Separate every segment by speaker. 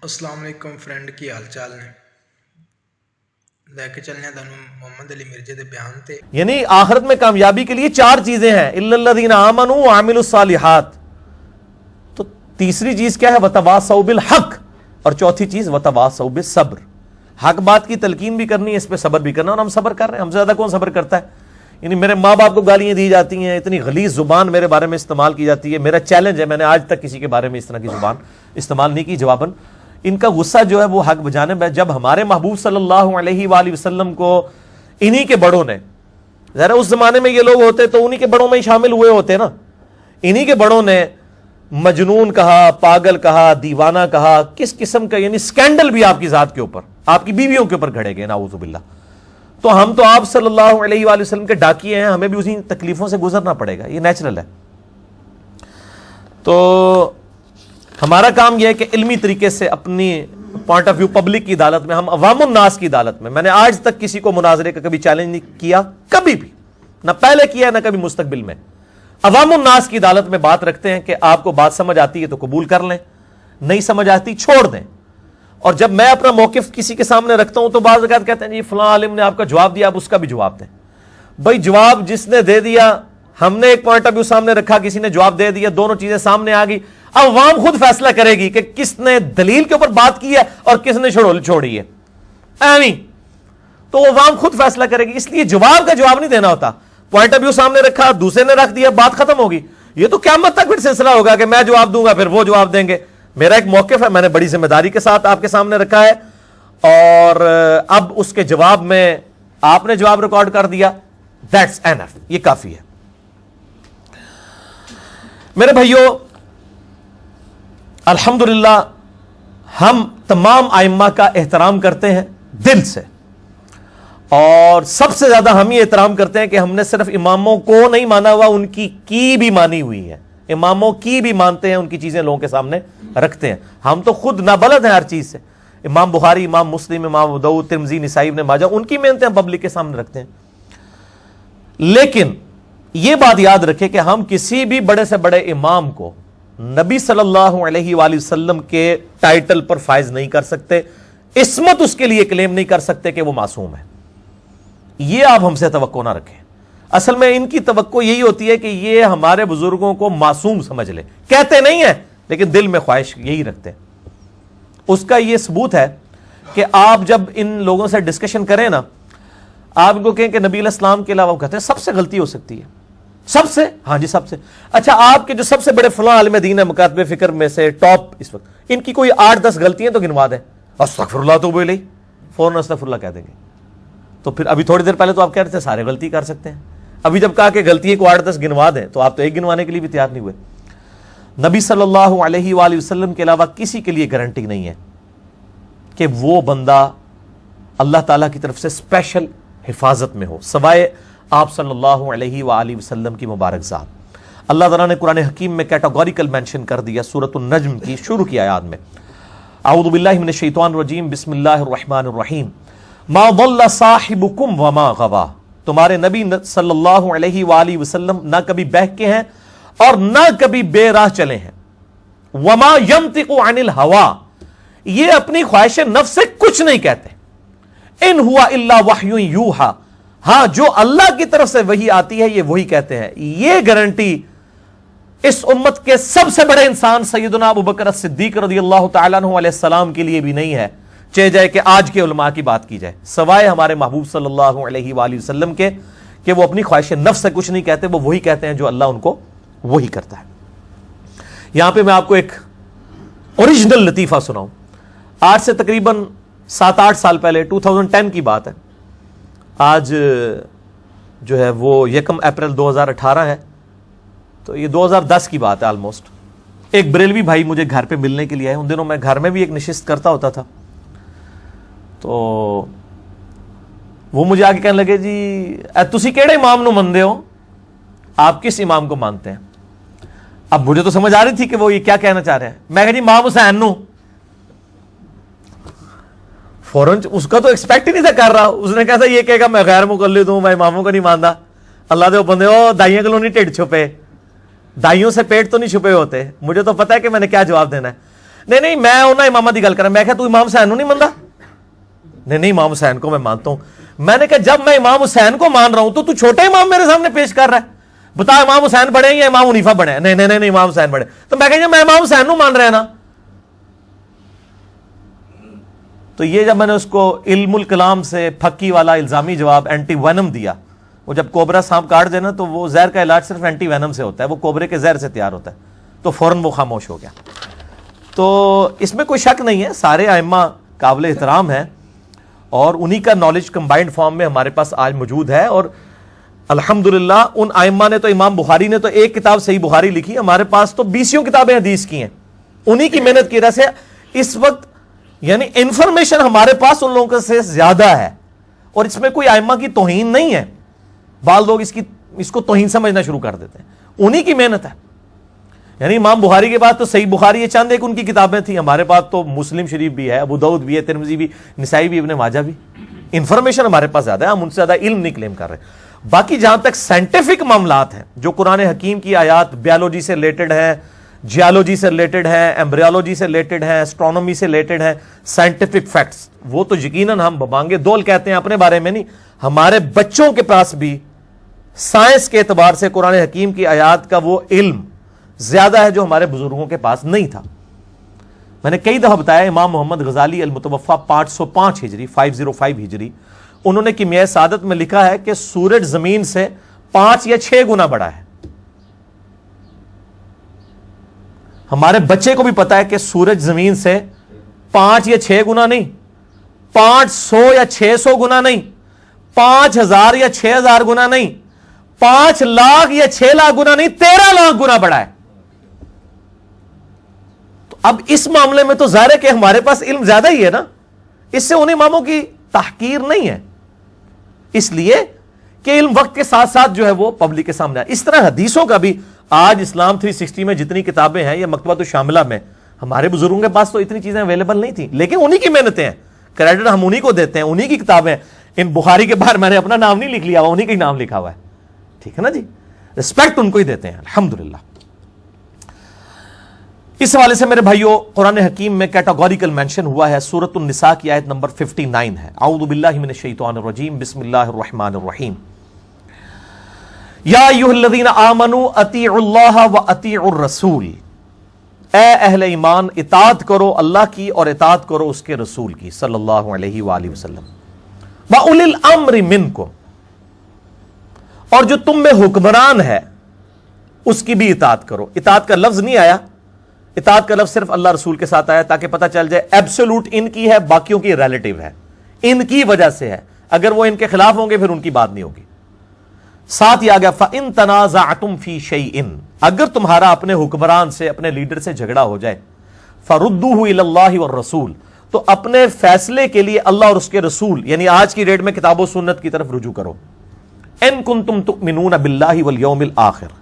Speaker 1: अस्सलाम वालेकुम फ्रेंड की हाल चाल ने लेके चलने थानू मोहम्मद अली मिर्जे दे बयान ते
Speaker 2: यानी आखिरत में कामयाबी के लिए चार चीजें हैं, इल्लल्लज़ीना आमनू व अमिलुस्सालिहात। तो तीसरी चीज क्या है? वतवासौ बिल हक। और चौथी चीज वतवासौ बिस सब्र। हक बात की तलकीन भी करनी है, इस पे सब्र भी करना, और हम सब्र कर रहे हैं। हमसे ज्यादा कौन सब्र करता है? यानी मेरे माँ बाप को गालियां दी जाती हैं, इतनी गलीज जुबान मेरे बारे में इस्तेमाल की जाती है। मेरा चैलेंज है, मैंने आज तक किसी के बारे में इस तरह की जुबान इस्तेमाल नहीं की जवाबन। इनका गुस्सा जो है वो हक बजानिब है। जब हमारे महबूब सल्लल्लाहु अलैहि वसल्लम को इन्हीं के बड़ों ने, जरा उस जमाने में ये लोग होते तो उन्हीं के बड़ों में ही शामिल हुए होते ना, इन्हीं के बड़ों ने मजनून कहा, पागल कहा, दीवाना कहा, किस किस्म का यानी स्कैंडल भी आपकी जात के ऊपर, आपकी बीवियों के ऊपर घड़े गए, नाऊज़ु बिल्लाह। तो हम तो आप सल्लल्लाहु अलैहि वसल्लम के डाकिए हैं, हमें भी उसी तकलीफों से गुजरना पड़ेगा, ये नेचुरल है। तो हमारा काम यह है कि इल्मी तरीके से अपनी पॉइंट ऑफ व्यू पब्लिक की अदालत में, हम अवामुन नास की अदालत में, मैंने आज तक किसी को मुनाजरे का कभी चैलेंज नहीं किया, कभी भी, ना पहले किया ना कभी मुस्तकबिल में। अवामुन नास की अदालत में बात रखते हैं कि आपको बात समझ आती है तो कबूल कर लें, नहीं समझ आती छोड़ दें। और जब मैं अपना मौकिफ किसी के सामने रखता हूं तो बाज़ औक़ात कहते हैं जी फलां आलिम ने आपका जवाब दिया, आप उसका भी जवाब दें। भाई जवाब जिसने दे दिया, हमने एक पॉइंट ऑफ व्यू सामने रखा, किसी ने जवाब दे दिया, दोनों चीजें सामने आ गई। अब अवाम खुद फैसला करेगी कि किसने दलील के ऊपर बात की है और किसने छोड़ी है। तो अवाम खुद फैसला करेगी, इसलिए जवाब का जवाब नहीं देना होता। पॉइंट ऑफ व्यू सामने रखा, दूसरे ने रख दिया, बात खत्म होगी। ये तो क़यामत तक फिर सिलसिला होगा कि मैं जवाब दूंगा फिर वो जवाब देंगे। मेरा एक मौक़िफ़ है, मैंने बड़ी जिम्मेदारी के साथ आपके सामने रखा है, और अब उसके जवाब में आपने जवाब रिकॉर्ड कर दिया, दैट्स एनफ, ये काफी है। मेरे भाइयों, अल्हम्दुलिल्लाह हम तमाम आइम्मा का एहतराम करते हैं दिल से, और सबसे ज्यादा हम ये एहतराम करते हैं कि हमने सिर्फ इमामों को नहीं माना हुआ, उनकी की भी मानी हुई है। इमामों की भी मानते हैं, उनकी चीजें लोगों के सामने रखते हैं। हम तो खुद नाबलद हैं हर चीज से। इमाम बुखारी, इमाम मुस्लिम, इमाम अबू दाऊद, तिरमिज़ी, निसाई, इब्न माजा, उनकी मेहनतें हम पब्लिक के सामने रखते हैं। लेकिन यह बात याद रखें कि हम किसी भी बड़े से बड़े इमाम को नबी सल्लल्लाहु अलैहि वसल्लम के टाइटल पर फायज नहीं कर सकते, इस्मत उसके लिए क्लेम नहीं कर सकते कि वो मासूम है। यह आप हमसे तवक्को ना रखें। असल में इनकी तवक्को यही होती है कि ये हमारे बुजुर्गों को मासूम समझ ले, कहते नहीं है लेकिन दिल में ख्वाहिश यही रखते हैं। उसका यह सबूत है कि आप जब इन लोगों से डिस्कशन करें ना, आप इनको कहें कि नबी अलैहिस्सलाम के अलावा, वो कहते हैं सबसे गलती हो सकती है। सबसे? हाँ जी सबसे। अच्छा, आपके जो सबसे बड़े फलां आलिम दीन है, मुकातबे फिक्र में से टॉप इस वक्त, इनकी कोई 8-10 गलतियां तो गिनवा दें, अस्तगफिरुल्लाह तो बोले फौरन अस्तगफिरुल्लाह कह देंगे। तो फिर अभी थोड़ी देर पहले तो आप कह रहे थे सारे गलती कर सकते हैं, अभी जब कहा कि गलती को 8-10 गिनवा दें तो आप तो एक गिनवाने के लिए भी तैयार नहीं हुए। नबी सल्लल्लाहु अलैहि वसल्लम के अलावा किसी के लिए गारंटी नहीं है कि वो बंदा अल्लाह ताला की तरफ से स्पेशल हिफाजत में हो, सवाए आप सल्लल्लाहु अलैहि वसल्लम की मुबारक ज़ात। अल्लाह ताला ने कुरान हकीम में कैटेगोरिकल मेंशन कर दिया, सूरतुन नज्म की शुरू की आयत में, अऊज़ु बिल्लाहि मिनश शैतानिर रजीम, बिस्मिल्लाहिर रहमानिर रहीम, मा दल्ला साहिबुकुम व मा गवा। तुम्हारे नबी सल्लल्लाहु अलैहि वसल्लम ना कभी बहके हैं और ना कभी बेराह चले हैं। वमा यंतिकु अनिल हवा, ये अपनी ख्वाहिश नफ्स से कुछ नहीं कहते। इन हुआ इल्ला वह्युन यूहा, हां जो अल्लाह की तरफ से वही आती है ये वही कहते हैं। ये गारंटी इस उम्मत के सबसे बड़े इंसान सैयदना अबू बकर सिद्दीक रज़ियल्लाहु तआला अन्हु अलैहिस्सलाम के लिए भी नहीं है, चाहे जाए कि आज के उलमा की बात की जाए, सवाए हमारे महबूब सल्लल्लाहु अलैहि वसल्लम के, कि वो अपनी ख्वाहिश नफ्स से कुछ नहीं कहते, वो वही कहते हैं जो अल्लाह उनको वही करता है। यहां पे मैं आपको एक ओरिजिनल लतीफा सुनाऊं। आज से तकरीबन 7-8 साल पहले, 2010 की बात है, आज जो है वो 1 अप्रैल 2018 है, तो ये 2010 की बात है ऑलमोस्ट। एक बरेलवी भाई मुझे घर पे मिलने के लिए आए। उन दिनों मैं घर में भी एक नशिस्त करता होता था, तो वो मुझे आके कहने लगे, जी तुसी केड़े इमाम नु मनदे हो, आप किस इमाम को मानते हैं? अब मुझे तो समझ आ रही थी कि वो ये क्या कहना चाह रहे हैं। मैं कहा जी इमाम हुसैन नु। फौरन उसका तो एक्सपेक्ट ही नहीं था कर रहा, उसने कैसा ये कहेगा मैं गैर मुकल्लिद हूं, मैं इमामों को नहीं मानता। अल्लाह दे बंदे हो, दाइयों को नहीं टिड छुपे, दाइयों से पेट तो नहीं छुपे होते। मुझे तो पता है कि मैंने क्या जवाब देना है। نہیں میں انہاں امامہ دی گل کر رہا. میں کہا تو امام حسین نو نہیں مندا؟ نہیں امام حسین کو میں مانتا ہوں. میں نے کہا جب میں امام حسین کو مان رہا ہوں تو چھوٹے امام میرے سامنے پیش کر رہا ہے. بتا امام حسین بڑے یا امام حنیفہ بڑے؟ نہیں امام حسین بڑے. تو میں کہا میں امام حسین نو مان رہا نا. تو یہ جب میں نے اس کو علم الکلام سے پھکی والا الزامی جواب اینٹی وینم دیا, وہ جب کوبرا سانپ کاٹ دینا تو وہ زہر کا علاج صرف اینٹی وینم سے ہوتا ہے, وہ کوبرے کے زہر سے تیار ہوتا ہے, تو فوراً وہ خاموش ہو گیا. تو اس میں کوئی شک نہیں ہے, سارے ائمہ قابل احترام ہیں اور انہی کا نالج کمبائنڈ فارم میں ہمارے پاس آج موجود ہے. اور الحمدللہ ان ائمہ نے تو, امام بخاری نے تو ایک کتاب صحیح بخاری لکھی, ہمارے پاس تو 20 کتابیں حدیث کی ہیں. انہی کی محنت کی وجہ سے اس وقت یعنی انفارمیشن ہمارے پاس ان لوگوں سے زیادہ ہے, اور اس میں کوئی ائمہ کی توہین نہیں ہے. بعض لوگ اس کو توہین سمجھنا شروع کر دیتے ہیں. انہی کی محنت ہے. یعنی امام بخاری کے بعد تو صحیح بخاری یہ چند ایک ان کی کتابیں تھیں, ہمارے پاس تو مسلم شریف بھی ہے, ابو داؤد بھی ہے, ترمذی بھی, نسائی بھی, ابن ماجہ بھی. انفارمیشن ہمارے پاس زیادہ ہے, ہم ان سے زیادہ علم نہیں کلیم کر رہے. باقی جہاں تک سائنٹیفک معاملات ہیں جو قرآن حکیم کی آیات بیالوجی سے ریلیٹڈ ہیں, جیالوجی سے ریلیٹڈ ہیں, ایمبریالوجی سے ریلیٹڈ ہیں, اسٹرانومی سے ریلیٹڈ ہیں, سائنٹیفک فیکٹس, وہ تو یقیناً ہم ببانگے دول کہتے ہیں اپنے بارے میں نہیں, ہمارے بچوں کے پاس بھی سائنس کے اعتبار سے قرآن حکیم کی آیات کا وہ علم زیادہ ہے جو ہمارے بزرگوں کے پاس نہیں تھا. میں نے کئی دفعہ بتایا, امام محمد غزالی المتوفا 505 ہجری 505 ہجری, انہوں نے کیمیائے سعادت میں لکھا ہے کہ سورج زمین سے 5 یا 6 گنا بڑا ہے. ہمارے بچے کو بھی پتا ہے کہ سورج زمین سے 5 یا 6 گنا نہیں, 500 یا 600 گنا نہیں, 5000 یا 6000 گنا نہیں, 5 لاکھ یا 6 لاکھ گنا نہیں, 13 لاکھ گنا بڑا ہے. تو اب اس معاملے میں تو ظاہر ہے کہ ہمارے پاس علم زیادہ ہی ہے نا, اس سے ان اماموں کی تحقیر نہیں ہے, اس لیے کہ علم وقت کے ساتھ ساتھ جو ہے وہ پبلک کے سامنے آئے. اس طرح حدیثوں کا بھی آج اسلام 360 میں جتنی کتابیں ہیں یا مکتبۃ الشاملہ میں, ہمارے بزرگوں کے پاس تو اتنی چیزیں اویلیبل نہیں تھیں, لیکن انہی کی محنتیں ہیں, کریڈٹ ہم انہی کو دیتے ہیں, انہی کی کتابیں. ان بخاری کے باہر میں نے اپنا نام نہیں لکھ لیا ہوا, انہی کا نام لکھا ہوا ہے, ٹھیک ہے نا جی, ریسپیکٹ ان کو ہی دیتے ہیں الحمدللہ. اس حوالے سے میرے بھائیوں قرآن حکیم میں کیٹاگوریکل مینشن ہوا ہے, سورۃ النساء کی آیت نمبر 59 ہے. اعوذ باللہ من الشیطان الرجیم, بسم اللہ الرحمن الرحیم. یا ایھا الذین آمنوا اطیعوا اللہ واطیعوا الرسول, اے اہل ایمان اطاعت کرو اللہ کی اور اطاعت کرو اس کے رسول کی صلی اللہ علیہ وآلہ وسلم. وَأُولِي الْأَمْرِ مِنْكُمْ, اور جو تم میں حکمران ہے اس کی بھی اطاعت کرو. اطاعت کا لفظ نہیں آیا, اطاعت کا لفظ صرف اللہ رسول کے ساتھ آیا تاکہ پتہ چل جائے ایبسولوٹ ان کی ہے, باقیوں کی ریلیٹیو ہے, ان کی وجہ سے ہے, اگر وہ ان کے خلاف ہوں گے پھر ان کی بات نہیں ہوگی. ساتھ ہی آ گیا فَإِن تَنَازَعْتُمْ فِي شَيْءٍ, اگر تمہارا اپنے حکمران سے اپنے لیڈر سے جھگڑا ہو جائے, فَرُدُّوهُ إِلَى اللَّهِ وَالرَّسُولِ, تو اپنے فیصلے کے لیے اللہ اور اس کے رسول یعنی آج کی ڈیٹ میں کتاب و سنت کی طرف رجوع کرو. ان کنتم تؤمنون باللہ والیوم الآخر,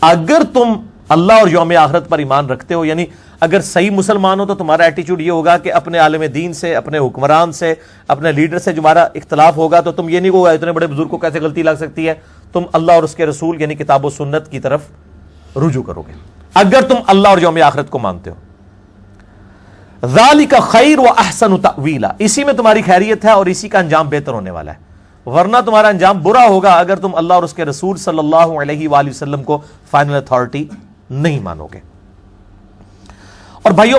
Speaker 2: اگر تم اللہ اور یوم آخرت پر ایمان رکھتے ہو, یعنی اگر صحیح مسلمان ہو تو تمہارا ایٹیچیوڈ یہ ہوگا کہ اپنے عالم دین سے, اپنے حکمران سے, اپنے لیڈر سے جو ہمارا اختلاف ہوگا تو تم یہ نہیں کہو اتنے بڑے بزرگ کو کیسے غلطی لگ سکتی ہے, تم اللہ اور اس کے رسول یعنی کتاب و سنت کی طرف رجوع کرو گے اگر تم اللہ اور یوم آخرت کو مانتے ہو. ذالک خیر و احسن تأویلا, اسی میں تمہاری خیریت ہے اور اسی کا انجام بہتر ہونے والا ہے, ورنہ تمہارا انجام برا ہوگا اگر تم اللہ اور اس کے رسول صلی اللہ علیہ وآلہ وسلم کو فائنل اتھارٹی نہیں مانو گے. اور بھائیو